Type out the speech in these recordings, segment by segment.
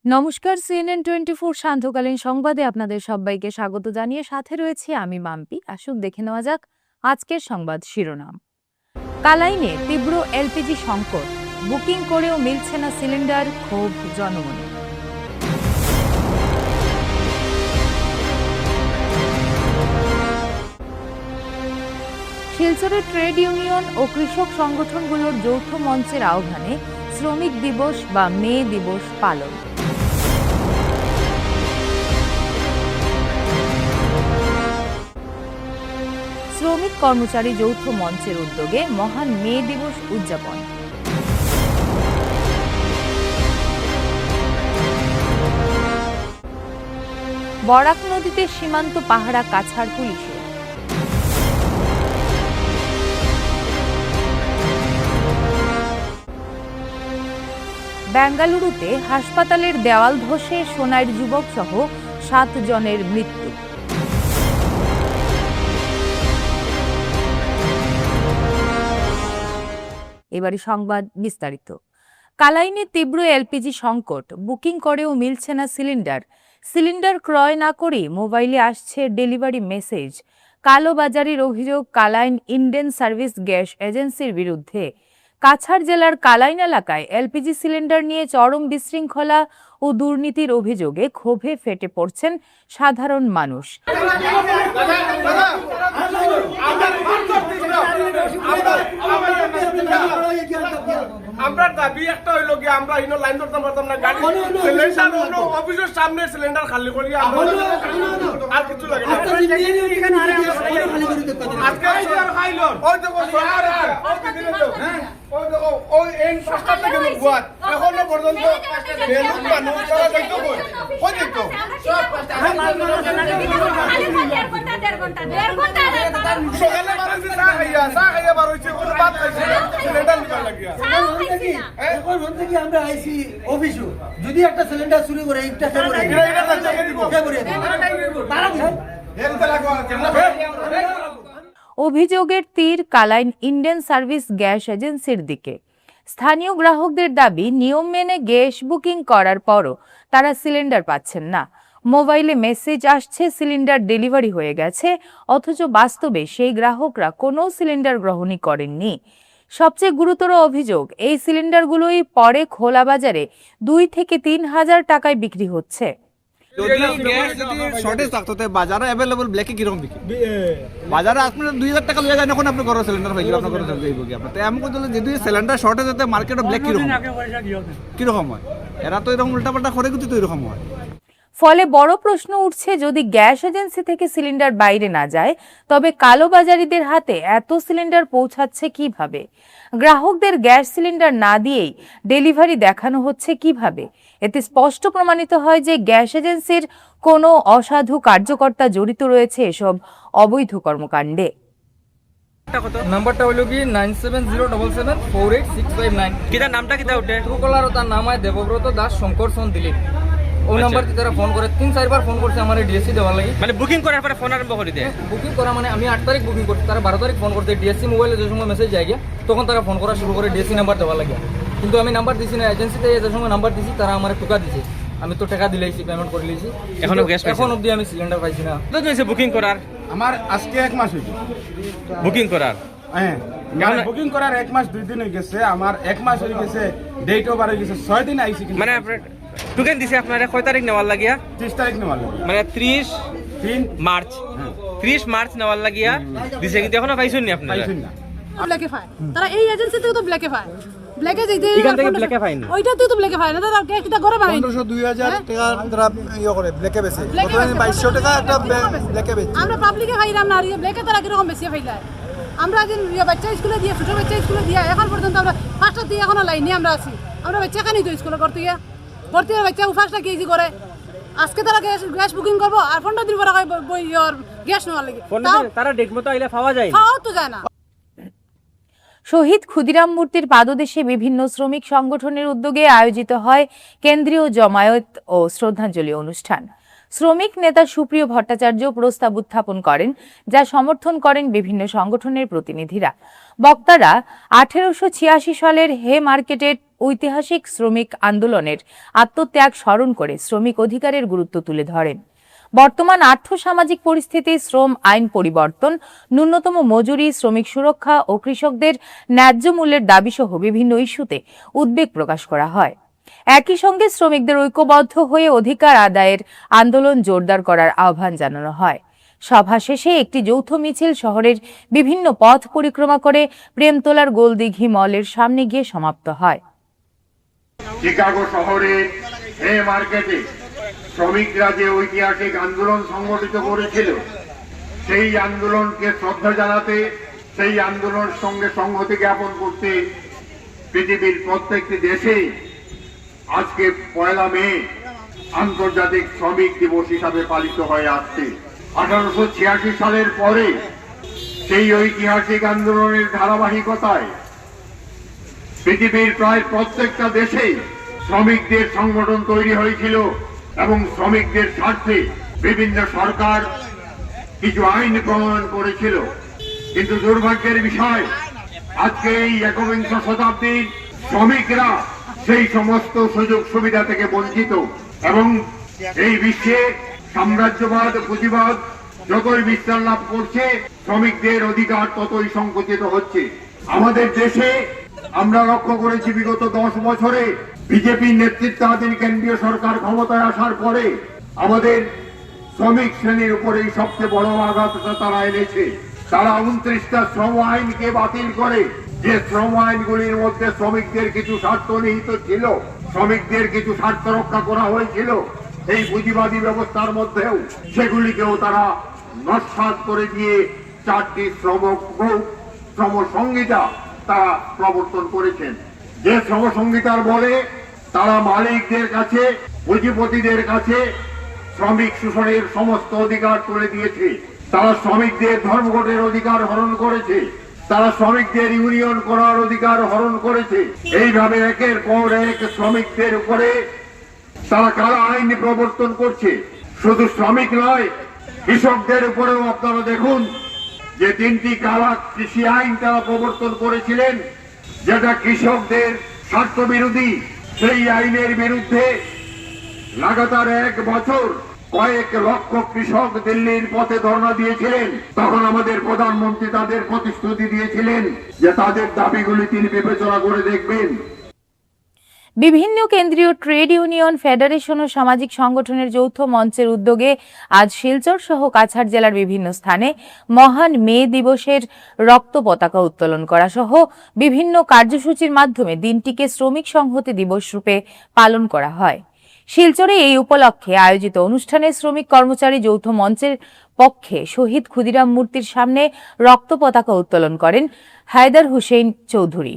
নমস্কার, CNN 24 সান্ধ্যকালীন সংবাদে আপনাদের সবাইকে স্বাগত জানিয়ে সাথে রয়েছি আমি মাম্পি। আসুন দেখে নেওয়া যাক আজকের সংবাদ শিরোনাম। কালাইনে তীব্র এলপিজি সংকট, বুকিং করেও মিলছে না সিলিন্ডার, ক্ষোভ জনমনে। শিলচরের ট্রেড ইউনিয়ন ও কৃষক সংগঠনগুলোর যৌথ মঞ্চের আহ্বানে শ্রমিক দিবস বা মে দিবস পালন। শ্রমিক কর্মচারী যৌথ মঞ্চের উদ্যোগে মহান মে দিবস উদযাপন। বরাক নদীতে সীমান্ত পাহারা কাছাড় পুলিশের। বেঙ্গালুরুতে হাসপাতালের দেওয়াল ধসে সোনাইর যুবক সহ 7 জনের মৃত্যু। এবারে সংবাদ বিস্তারিত। কালাইনে তীব্র এলপিজি সংকট, বুকিং করেও মিলছে না সিলিন্ডার। সিলিন্ডার ক্রয় না করে মোবাইলে আসছে ডেলিভারি মেসেজ। কালোবাজারির অভিযোগ কালাইন ইন্ডিয়ান সার্ভিস গ্যাস এজেন্সির বিরুদ্ধে। কাছাড় জেলার কালাইন এলাকায় এলপিজি সিলিন্ডার নিয়ে চরম বিশৃঙ্খলা ও দুর্নীতির অভিযোগে ক্ষোভে ফেটে পড়ছেন সাধারণ মানুষ। আমরা দাবি একটা হইল কি আমরা ইনো লাইন ধরতাম পারতাম না, গাড়ি সিলিন্ডার অফিসের সামনে সিলিন্ডার খালি করি আর কিছু লাগে না। আজকে খাইল ওই দেখো ওই এন পাঁচটা থেকে গুয়াত এখনো পর্যন্ত বেলুন মানুষ তারা যাইতো কই কই যাইতো সকালে মানুষ চা খাইয়া বার হইছে, কোনো বাদ খাইছে সিলিন্ডার নিবার লাগিয়া। এখন হচ্ছে কি আমরা আইসি অফিসু যদি একটা সিলিন্ডার চুরি করে একটা করে অভিযোগের তীর কালাইন ইন্ডিয়ান সার্ভিস গ্যাস এজেন্সির দিকে। স্থানীয় গ্রাহকদের দাবি, নিয়ম মেনে গ্যাস বুকিং করার পরও তারা সিলিন্ডার পাচ্ছেন না। মোবাইলে মেসেজ আসছে সিলিন্ডার ডেলিভারি হয়ে গেছে, অথচ বাস্তবে সেই গ্রাহকরা কোনো সিলিন্ডার গ্রহণই করেননি। সবচেয়ে গুরুতর অভিযোগ, এই সিলিন্ডারগুলোই পরে খোলা বাজারে 2 থেকে 3 হাজার টাকায় বিক্রি হচ্ছে। শর্টেজ থাকতো বাজারে অ্যাভেলেবল ব্ল্যাকে কিরকম বিক্রি বাজারে আপনার 2000 টাকা লয়ে যায়, এখন আপনি ঘরে সিলিন্ডার পাইলে আপনার ঘরে যাইব কি আপনার এমন করতে যদি সিলিন্ডার শর্টেজ হতে মার্কেটে ব্ল্যাক কিরকম হয়, এরা তো এরকম উল্টাপাল্টা করে কিন্তু এরকম হয়। ফলে বড় প্রশ্ন উঠছে, যদি গ্যাস এজেন্সি থেকে সিলিন্ডার বাইরে না যায় তবে কালোবাজারিদের হাতে এত সিলিন্ডার পৌঁছাচ্ছে কিভাবে? গ্রাহকদের গ্যাস সিলিন্ডার না দিয়েই ডেলিভারি দেখানো হচ্ছে কিভাবে? এতে স্পষ্ট প্রমাণিত হয় যে গ্যাস এজেন্সির কোনো অসাধু কার্যকর্তা জড়িত রয়েছে এসব অবৈধ কর্মকাণ্ডে। নাম্বারটা হলো কি 9707748659। কিটা নামটা কিটা উঠে ট্রুকলার তার নাম হয় দেবব্রত দাস শঙ্কর সোন দিলীপ। ওই নাম্বার কি তারা ফোন করে 3-4 বার ফোন করছে আমার ডিএসসি দেওয়ার লাগে। মানে বুকিং করার পরে ফোন আরম্ভ করে দেয়। বুকিং করা মানে আমি 8 তারিখ বুকিং করছি, তারা 12 তারিখ ফোন করতে ডিএসসি মোবাইলে যে সময় মেসেজ যায় গিয়া তখন তারা ফোন করা শুরু করে ডিএসসি নাম্বার দেওয়ার লাগে। কিন্তু আমি নাম্বার দিছি না, এজেন্সিতে যে সময় নাম্বার দিছি তারা আমার টাকা দিছে, আমি তো টাকা দিলেইছি, পেমেন্ট করে লিয়েছি, এখনো গ্যাস পাইছি এখন অবধি আমি সিলিন্ডার পাইছি না। কত হইছে বুকিং করার? আমার আজকে 1 মাস হইছে বুকিং করার। হ্যাঁ, বুকিং করার 1 মাস 2 দিন হয়ে গেছে। আমার 1 মাস হয়ে গেছে, ডেট ওভার হয়ে গেছে, 6 দিন আইছি। মানে আপনার টোকেন দিছে আপনারা কয় তারিখ নেওয়ার লাগিয়া? 30 তারিখ নেওয়ার লাগে, মানে 30 মার্চ। 30 মার্চ নেওয়ার লাগিয়া দিছে, কিন্তু এখনো পাইছেন নি আপনারা? পাইছেন না। ব্ল্যাকে পায় তারা, এই এজেন্সি থেকে তো ব্ল্যাকে পায়, ব্ল্যাকে দিতে এখান থেকে ব্ল্যাকে পাইনি, ওইটাতে তো ব্ল্যাকে পায় না। তারা কিটা করে বানাই 1500-2000 টাকা তারা ইয়ে করে ব্ল্যাকে বেচে, 2200 টাকা একটা ব্ল্যাকে বেচে। আমরা পাবলিকে খাইলাম না, আর ব্ল্যাকে তারা কিরকম বেশি ফাইলায়। আমরা দিন বাচ্চা স্কুলে দিয়ে, ছোট বাচ্চা স্কুলে দিয়ে এখন পর্যন্ত আমরা 5টা দিয়ে এখনো লাইনে আমরা আছি। আমরা বাচ্চা খানি তো স্কুলে করতে গিয়ে ভর্তি হয়ে বাচ্চা 5টা কেজি করে। আজকে তারা গ্যাস বুকিং করবো আর 15 দিন পরে গ্যাস নেওয়ার লাগে, তারা ডেট মতো আইলে পাওয়া যায় খাওয়াও তো যায় না। শহীদ ক্ষুদিরাম মূর্তির পাদদেশে বিভিন্ন শ্রমিক সংগঠনের উদ্যোগে আয়োজিত হয় কেন্দ্রীয় জমায়েত ও শ্রদ্ধাঞ্জলি অনুষ্ঠান। শ্রমিক নেতা সুপ্রিয় ভট্টাচার্য প্রস্তাব উত্থাপন করেন, যা সমর্থন করেন বিভিন্ন সংগঠনের প্রতিনিধিরা। বক্তারা 1886 সালের হে মার্কেটের ঐতিহাসিক শ্রমিক আন্দোলনের আত্মত্যাগ স্মরণ করে শ্রমিক অধিকারের গুরুত্ব তুলে ধরেন। বর্তমান আর্থসামাজিক পরিস্থিতি, শ্রম আইন পরিবর্তন, ন্যূনতম মজুরি, শ্রমিক সুরক্ষা ও কৃষকদের ন্যায্য মূল্যের দাবিসহ বিভিন্ন ইস্যুতে উদ্বেগ প্রকাশ করা হয়। একই সঙ্গে শ্রমিকদের ঐক্যবদ্ধ হয়ে অধিকার আদায়ের আন্দোলন জোরদার করার আহ্বান জানানো হয়। সভা শেষে একটি যৌথ মিছিল শহরের বিভিন্ন পথ পরিক্রমা করে প্রেমতলার গোলদিঘি মলের সামনে গিয়ে সমাপ্ত হয়। শিকাগো শহরের হে মার্কেটে শ্রমিকরা যে ঐতিহাসিক আন্দোলন সংগঠিত করেছিল, সেই আন্দোলনকে শ্রদ্ধা জানাতে, সেই আন্দোলনের সঙ্গে সংহতি জ্ঞাপন করতে পৃথিবীর প্রত্যেকটি দেশেই আজকে 1 মে আন্তর্জাতিক শ্রমিক দিবস হিসাবে পালিত হয়ে আসছে। 1886 সালের পরে সেই ঐতিহাসিক আন্দোলনের ধারাবাহিকতায় পৃথিবীর প্রায় প্রত্যেকটা দেশেই শ্রমিকদের সংগঠন তৈরি হয়েছিল এবং শ্রমিকদের স্বার্থে বিভিন্ন সরকার কিছু আইন প্রণয়ন করেছিল। কিন্তু দুর্ভাগ্যের বিষয়, আজকে এই একবিংশ শতাব্দীর শ্রমিকরা সেই সমস্ত সুযোগ সুবিধা থেকে বঞ্চিত এবং এই বিশ্বে সাম্রাজ্যবাদ, পুঁজিবাদ যতই বিস্তার লাভ করছে, শ্রমিকদের অধিকার ততই সংকুচিত হচ্ছে। আমাদের দেশে আমরা লক্ষ্য করেছি বিগত 10 বছরে বিজেপি নেতৃত্বাধীন কেন্দ্রীয় সরকার ক্ষমতায় আসার পরে আমাদের শ্রমিক শ্রেণীর উপরে সবচেয়ে বড় আঘাতটা তারা এনেছে। তারা 29টা শ্রম আইনকে বাতিল করে, যে শ্রম আইনগুলির মধ্যে শ্রমিকদের কিছু স্বার্থ নিহিত ছিল, শ্রমিকদের কিছু স্বার্থ রক্ষা করা হয়েছিল এই পুঁজিবাদী ব্যবস্থার মধ্যেও, সেগুলিকেও তারা নস্যাৎ করে দিয়ে 4টি শ্রম সংহিতা তারা প্রবর্তন করেছেন। যে শ্রম সংহিতার বলে তারা মালিকদের কাছে, পুঁজিপতিদের কাছে শ্রমিক শোষণের সমস্ত অধিকার তুলে দিয়েছে। তারা শ্রমিকদের ধর্মঘটের অধিকার হরণ করেছে, তারা শ্রমিকদের ইউনিয়ন করার অধিকার হরণ করেছে। এইভাবে একের পর এক শ্রমিকদের উপরে তারা কালা আইন প্রবর্তন করছে। শুধু শ্রমিক নয়, কৃষকদের উপরেও আপনারা দেখুন যে 3টি কালা কৃষি আইন তারা প্রবর্তন করেছিলেন, যেটা কৃষকদের স্বার্থ বিরোধী। সেই আইনের বিরুদ্ধে লাগাতার 1 বছর কয়েক লক্ষ কৃষক দিল্লির পথে ধর্ণা দিয়েছিলেন। তখন আমাদের প্রধানমন্ত্রী তাদের প্রতিশ্রুতি দিয়েছিলেন যে তাদের দাবিগুলি তিনি বিবেচনা করে দেখবেন। বিভিন্ন কেন্দ্রীয় ট্রেড ইউনিয়ন, ফেডারেশন ও সামাজিক সংগঠনের যৌথ মঞ্চের উদ্যোগে আজ শিলচর সহ কাছাড় জেলার বিভিন্ন স্থানে মহান মে দিবসের রক্ত পতাকা উত্তোলন করা সহ বিভিন্ন কার্যসূচির মাধ্যমে দিনটিকে শ্রমিক সংহতি দিবস রূপে পালন করা হয়। শিলচরে এই উপলক্ষে আয়োজিত অনুষ্ঠানে শ্রমিক কর্মচারী যৌথ মঞ্চের পক্ষে শহীদ ক্ষুদিরাম মূর্তির সামনে রক্ত পতাকা উত্তোলন করেন হায়দার হুসেইন চৌধুরী।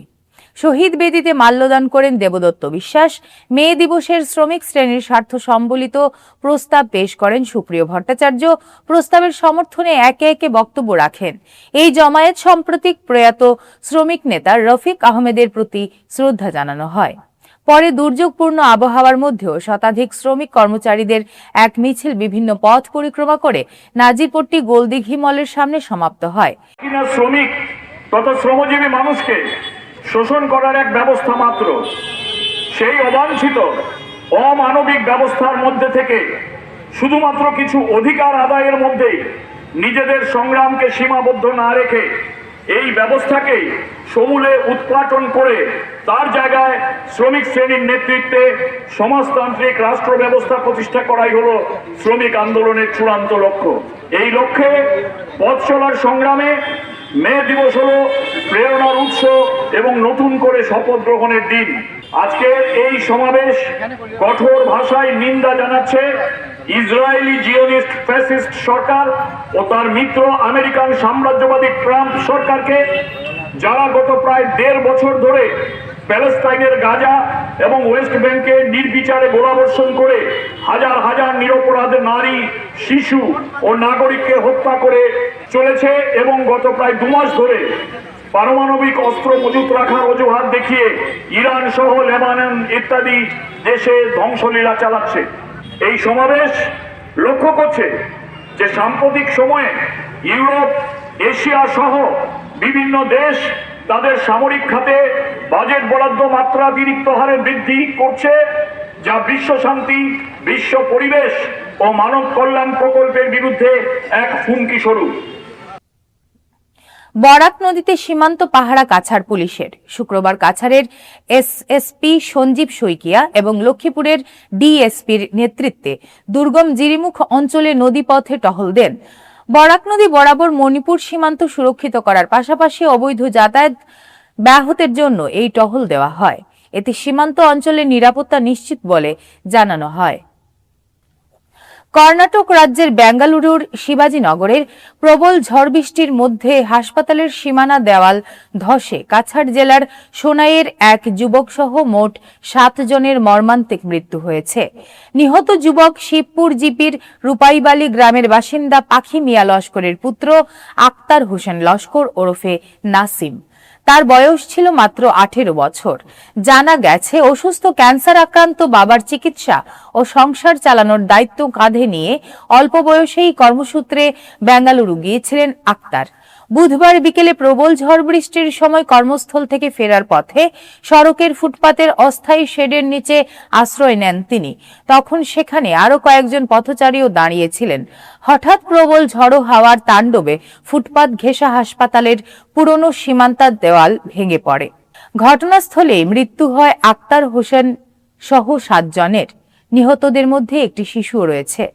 শহীদ বেদিতে মাল্যদান করেন দেবদত্ত বিশ্বাস। মে দিবসের শ্রমিক শ্রেণীর স্বার্থ সম্বলিত প্রস্তাব পেশ করেন সুপ্রিয় ভট্টাচার্য। প্রস্তাবের সমর্থনে একে একে বক্তব্য রাখেন। এই জমায়েত সাম্প্রতিক প্রয়াত শ্রমিক নেতা রফিক আহমেদের প্রতি শ্রদ্ধা জানানো হয়। পরে দুর্যোগপূর্ণ আবহাওয়ার মধ্যেও শতাধিক শ্রমিক কর্মচারীদের এক মিছিল বিভিন্ন পথ পরিক্রমা করে নাজিরপট্টি গোলদিঘি মলের সামনে সমাপ্ত হয়। শ্রমিক তথা শ্রমজীবী মানুষকে শোষণ করার এক ব্যবস্থা মাত্র। সেই অবাঞ্ছিত অমানবিক ব্যবস্থার মধ্যে থেকে শুধুমাত্র কিছু অধিকার আদায়ের মধ্যেই নিজেদের সংগ্রামকে সীমাবদ্ধ না রেখে এই ব্যবস্থাকে সমূলে উৎপাটন করে তার জায়গায় শ্রমিক শ্রেণীর নেতৃত্বে সমাজতান্ত্রিক রাষ্ট্র ব্যবস্থা প্রতিষ্ঠা করাই হলো শ্রমিক আন্দোলনের চূড়ান্ত লক্ষ্য। এই লক্ষ্যে পথ চলার সংগ্রামে মে দিবস হলো প্রেরণার উৎস এবং নতুন করে শপথ গ্রহণের দিন। আজকের এই সমাবেশ কঠোর ভাষায় নিন্দা জানাচ্ছে ইসরায়েলি জিওনিস্ট ফ্যাসিস্ট সরকার ও তার মিত্র আমেরিকান সাম্রাজ্যবাদী ট্রাম্প সরকারকে, যারা গত প্রায় 1.5 বছর ধরে প্যালেস্তাইনের গাজা এবং ওয়েস্ট ব্যাংকে নির্বিচারে গোলাবর্ষণ করে হাজার হাজার নিরপরাধ নারী, শিশু ও নাগরিককে হত্যা করে চলেছে এবং গত প্রায় 2 মাস ধরে পারমাণবিক অস্ত্র মজুত রাখার অজুহাত দেখিয়ে ইরান সহ লেবানন ইত্যাদি দেশে ধ্বংসলীলা চালাচ্ছে। এই সমাবেশ লক্ষ্য করছে যে সাম্প্রতিক সময়ে ইউরোপ, এশিয়া সহ বিভিন্ন দেশ তাদের সামরিক খাতে বাজেট বরাদ্দ মাত্রাতিরিক্ত হারে বৃদ্ধি করছে, যা বিশ্ব শান্তি, বিশ্ব পরিবেশ ও মানব কল্যাণ প্রকল্পের বিরুদ্ধে এক হুমকি স্বরূপ। বরাক নদীতে সীমান্ত পাহারা কাছাড় পুলিশের। শুক্রবার কাছাড়ের এসএসপি সঞ্জীব শইকিয়া এবং লক্ষ্মীপুরের ডিএসপির নেতৃত্বে দুর্গম জিরিমুখ অঞ্চলে নদীপথে টহল দেন। বরাক নদী বরাবর মণিপুর সীমান্ত সুরক্ষিত করার পাশাপাশি অবৈধ যাতায়াত ব্যাহতের জন্য এই টহল দেওয়া হয়। এতে সীমান্ত অঞ্চলের নিরাপত্তা নিশ্চিত বলে জানানো হয়। কর্ণাটক রাজ্যের বেঙ্গালুরুর শিবাজীনগরের প্রবল ঝড় বৃষ্টির মধ্যে হাসপাতালের সীমানা দেওয়াল ধসে কাছাড় জেলার সোনাইয়ের এক যুবক সহ মোট 7 জনের মর্মান্তিক মৃত্যু হয়েছে। নিহত যুবক শিবপুর জিপির রূপাইবালি গ্রামের বাসিন্দা পাখি মিয়া লস্করের পুত্র আক্তার হোসেন লস্কর ওরফে নাসিম। তার বয়স ছিল মাত্র 18 বছর। জানা গেছে, অসুস্থ ক্যান্সার আক্রান্ত বাবার চিকিৎসা ও সংসার চালানোর দায়িত্ব কাঁধে নিয়ে অল্প বয়সেই কর্মসূত্রে বেঙ্গালুরু গিয়েছিলেন আক্তার। বুধবার বিকেলে প্রবল ঝড় বৃষ্টির সময় কর্মস্থল থেকে ফেরার পথে সড়কের ফুটপাতের অস্থায়ী শেডের নিচে আশ্রয় নেন তিনি। তখন সেখানে আরো কয়েকজন পথচারীও দাঁড়িয়েছিলেন। হঠাৎ প্রবল ঝড়ো হাওয়ার তাণ্ডবে ফুটপাত ঘেঁষা হাসপাতালের পুরনো সীমান্তার দেওয়াল ভেঙে পড়ে। ঘটনাস্থলে মৃত্যু হয় আক্তার হোসেন সহ 7 জনের। নিহতদের মধ্যে একটি শিশুও রয়েছে।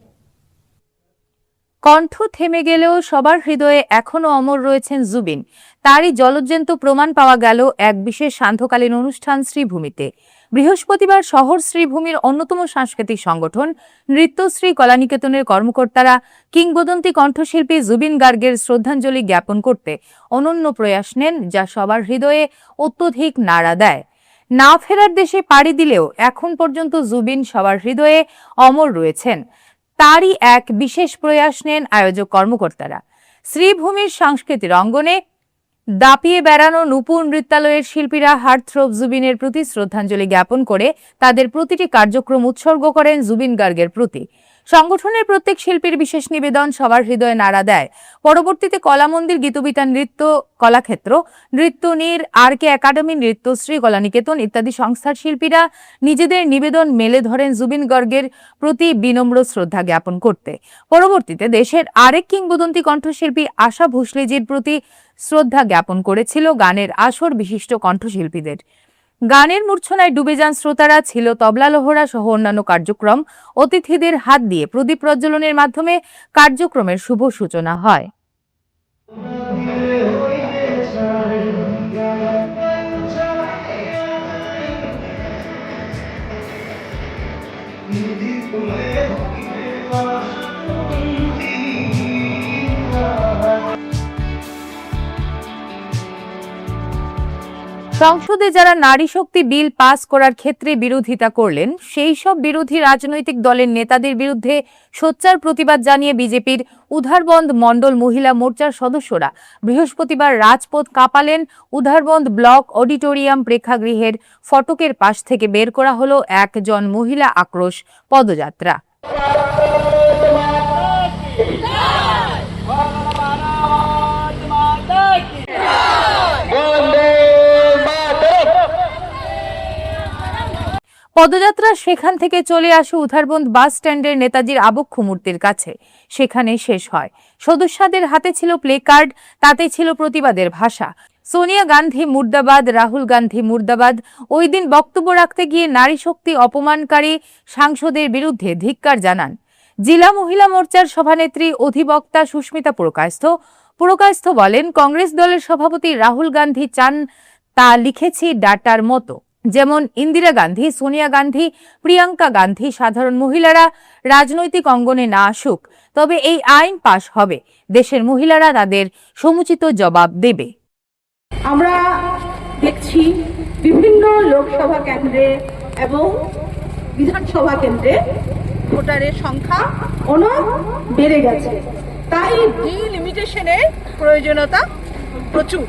কণ্ঠ থেমে গেলেও সবার হৃদয়ে এখনো অমর রয়েছেন জুবিন। তারই জলজ্যান্ত প্রমাণ পাওয়া গেল এক বিশেষ সান্ধ্যকালীন অনুষ্ঠান শ্রীভূমিতে। বৃহস্পতিবার শহর শ্রীভূমির অন্যতম সাংস্কৃতিক সংগঠন নৃত্যশ্রী কলানিকেতনের কর্মকর্তারা কিংবদন্তি কণ্ঠশিল্পী জুবিন গার্গের শ্রদ্ধাঞ্জলি জ্ঞাপন করতে অনন্য প্রয়াস নেন, যা সবার হৃদয়ে অত্যধিক নাড়া দেয়। না ফেরার দেশে পাড়ি দিলেও এখন পর্যন্ত জুবিন সবার হৃদয়ে অমর রয়েছেন। তারই এক বিশেষ প্রয়াস নেন আয়োজক কর্মকর্তারা। শ্রীভূমির সাংস্কৃতিক অঙ্গনে দাপিয়ে বেড়ানো নূপুর নৃত্যালয়ের শিল্পীরা হার্টথ্রোব জুবিনের প্রতি শ্রদ্ধাঞ্জলি জ্ঞাপন করে তাদের প্রতিটি কার্যক্রম উৎসর্গ করেন জুবিন গার্গের প্রতি। সংগঠনের প্রত্যেক শিল্পীর বিশেষ নিবেদন সবার হৃদয়ে নাড়া দেয়। পরবর্তীতে কলামন্দির, গীতবিতা নৃত্য কলাক্ষেত্র, নৃত্যনীর, আরকে একাডেমি, নৃত্যশ্রী কলানিকেতন ইত্যাদি সংস্থার শিল্পীরা নিজেদের নিবেদন মেলে ধরেন জুবিন গার্গের প্রতি বিনম্র শ্রদ্ধা জ্ঞাপন করতে। পরবর্তীতে দেশের আরেক কিংবদন্তি কণ্ঠশিল্পী আশা ভোসলেজির প্রতি শ্রদ্ধা জ্ঞাপন করেছিল গানের আসর বিশিষ্ট কণ্ঠশিল্পীদের। গানের মূর্ছনায় ডুবে যান শ্রোতারা। ছিল তবলা লোহরা সহ অন্যান্য কার্যক্রম। অতিথিদের হাত দিয়ে প্রদীপ প্রজ্বলনের মাধ্যমে কার্যক্রমের শুভ সূচনা হয়। সংসদে যারা নারী শক্তি বিল পাস করার ক্ষেত্রে বিরোধিতা করলেন, সেই সব বিরোধী রাজনৈতিক দলের নেতাদের বিরুদ্ধে সোচ্চার প্রতিবাদ জানিয়ে বিজেপির উধারবন্দ মণ্ডল মহিলা মোর্চার সদস্যরা বৃহস্পতিবার রাজপথ কাঁপালেন। উধারবন্দ ব্লক অডিটোরিয়াম প্রেক্ষাগৃহের ফটকের পাশ থেকে বের করা হলো একজন মহিলা আক্রোশ পদযাত্রা। পদযাত্রা সেখান থেকে চলে আসে উধারবন্দ বাস স্ট্যান্ডের নেতাজির আবক্ষ মূর্তির কাছে। সেখানে শেষ হয়। সদস্যদের হাতে ছিল প্লে কার্ড, তাতে ছিল প্রতিবাদের ভাষা। সোনিয়া গান্ধী মুর্দাবাদ, রাহুল গান্ধী মুর্দাবাদ। ওই দিন বক্তব্য রাখতে গিয়ে নারী শক্তি অপমানকারী সাংসদের বিরুদ্ধে ধিক্কার জানান জেলা মহিলা মোর্চার সভানেত্রী অধিবক্তা সুস্মিতা পুরকায়স্থ বলেন, কংগ্রেস দলের সভাপতি রাহুল গান্ধী চান তা লিখেছি ডাটার মতো, যেমন ইন্দিরা গান্ধী, সোনিয়া গান্ধী, প্রিয়াঙ্কা গান্ধী। সাধারণ মহিলারা রাজনৈতিক অঙ্গনে না আসুক, তবে এই আইন পাশ হবে। দেশের মহিলারা তাদের সমুচিত জবাব দেবে। আমরা দেখছি বিভিন্ন লোকসভা কেন্দ্রে এবং বিধানসভা কেন্দ্রে ভোটারের সংখ্যা অনেক বেড়ে গেছে। তাই ডিলিমিটেশনের প্রয়োজনীয়তা প্রচুর,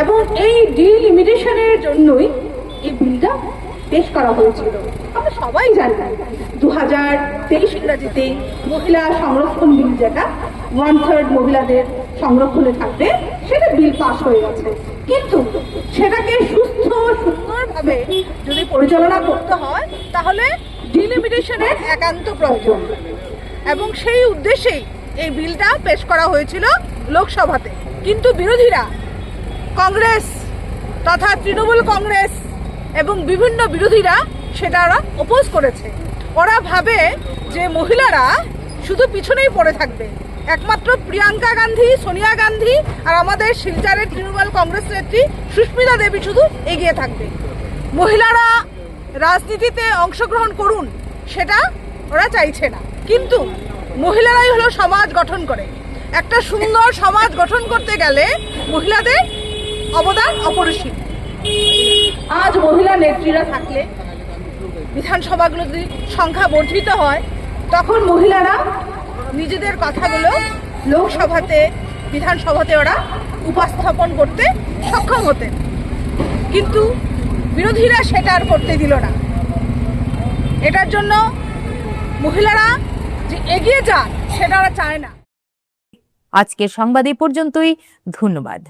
এবং এই ডিলিমিটেশনের জন্যই এই বিলটা পেশ করা হয়েছিল। আমরা সবাই জানি 2023 ইংরাজিতে মহিলা সংরক্ষণ বিল, যেটা 1/3 মহিলাদের সংরক্ষণে থাকবে, সেটা বিল পাস হয়ে গেছে। কিন্তু সেটাকে সুস্থ সুন্দরভাবে যদি পরিচালনা করতে হয় তাহলে ডিলিমিটেশনের একান্ত প্রয়োজন, এবং সেই উদ্দেশ্যেই এই বিলটা পেশ করা হয়েছিল লোকসভাতে। কিন্তু বিরোধীরা, কংগ্রেস তথা তৃণমূল কংগ্রেস এবং বিভিন্ন বিরোধীরা সেটা ওরা অপোজ করেছে। ওরা ভাবে যে মহিলারা শুধু পিছনেই পড়ে থাকবে, একমাত্র প্রিয়াঙ্কা গান্ধী, সোনিয়া গান্ধী আর আমাদের শিলচরের তৃণমূল কংগ্রেস নেত্রী সুস্মিতা দেবী শুধু এগিয়ে থাকবে। মহিলারা রাজনীতিতে অংশগ্রহণ করুন সেটা ওরা চাইছে না, কিন্তু মহিলারাই হলো সমাজ গঠন করে। একটা সুন্দর সমাজ গঠন করতে গেলে মহিলাদের অবদান অপরিসীম। আজ মহিলা নেত্রীরা থাকলে, বিধানসভাগুলো যদি সংখ্যা বর্ধিত হয়, তখন মহিলারা নিজেদের কথাগুলো লোকসভাতে, বিধানসভাতে ওরা উপস্থাপন করতে সক্ষম হতেন। কিন্তু বিরোধীরা সেটা আর করতে দিল না। এটার জন্য মহিলারা যে এগিয়ে যান সেটা ওরা চায় না। আজকের সংবাদ এই পর্যন্তই। ধন্যবাদ।